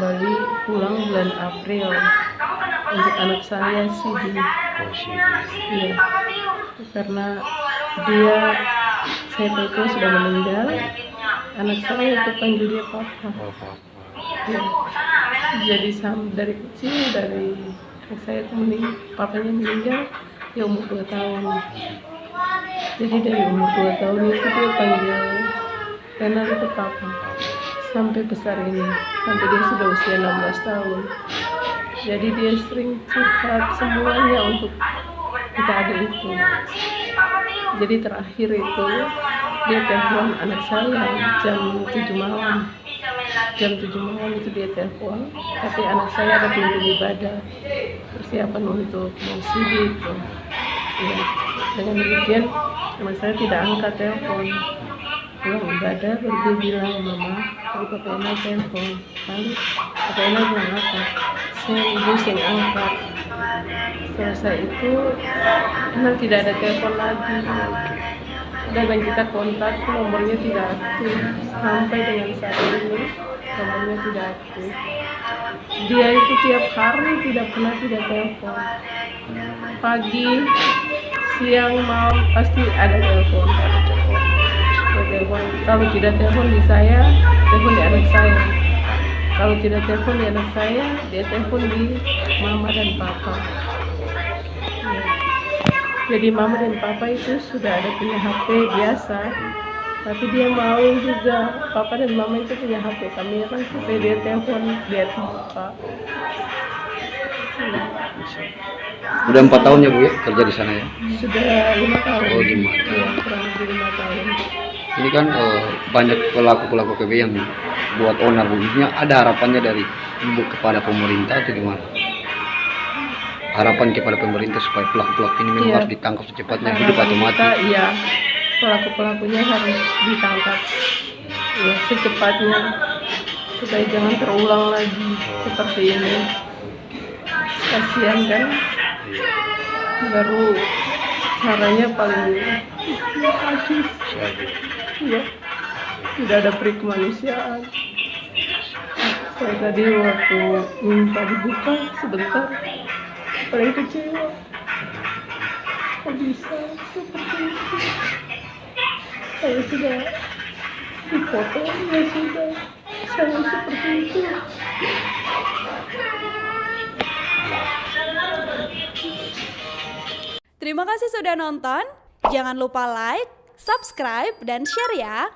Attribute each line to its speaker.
Speaker 1: kembali pulang bulan April. Untuk anak saya Sidi. Iya, karena saya tahu itu sudah meninggal. Anak saya itu panggil dia papa. Ya. Jadi dari kecil, dari saya itu papanya meninggal, dia umur 2 tahun. Jadi dari umur 2 tahun itu dia panggil Renal itu papa. Sampai besar ini, sampai dia sudah usia 16 tahun. Jadi dia sering curhat semuanya untuk kita adik itu. Jadi terakhir itu dia telepon anak saya jam 7 malam. Jam 7 malam itu dia telepon, tapi anak saya ada kunjung ibadah, persiapan untuk mau Sidi itu. Ya, dengan demikian anak saya tidak angkat telepon. Pulang ibadah baru dia bilang, mama, kalau Papa Ena telepon. Lalu Papa Ena bilang apa? Saya ibu sing angkat. Selesai itu memang tidak ada telepon lagi. Dan kita kontak, nomornya tidak aktif. Sampai dengan saat ini nomornya tidak aktif. Dia itu tiap hari tidak telepon. Pagi, siang, malam pasti ada telepon. Kalau tidak telepon di saya, telepon di anak saya. Kalau tidak telepon di anak saya, dia telepon di mama dan papa. Ya. Jadi mama dan papa itu sudah ada punya HP biasa, tapi dia mau juga papa dan mama itu punya HP kamera supaya dia telepon dia papa.
Speaker 2: Udah 4 tahun ya Bu ya kerja di sana ya?
Speaker 1: Sudah 5 tahun.
Speaker 2: Oh 5 tahun.
Speaker 1: Ya, kurang lebih 5 tahun.
Speaker 2: Ini kan banyak pelaku PB yang buat onar Bu. Ada harapannya dari Ibu kepada pemerintah atau gimana? Harapan kepada pemerintah supaya pelaku-pelaku ini memang harus ditangkap secepatnya, hidup atau mati.
Speaker 1: Iya, pelaku-pelakunya harus ditangkap ya, secepatnya supaya jangan terulang lagi seperti ini. Kasihan kan? Baru caranya paling sadis. Ya, tidak ada peri kemanusiaan. Saya tadi waktu minta dibuka sebentar, paling kecewa. Kok bisa seperti itu? Saya sudah dipoto, ya sudah. Saya seperti itu.
Speaker 3: Terima kasih sudah nonton. Jangan lupa like, subscribe, dan share ya.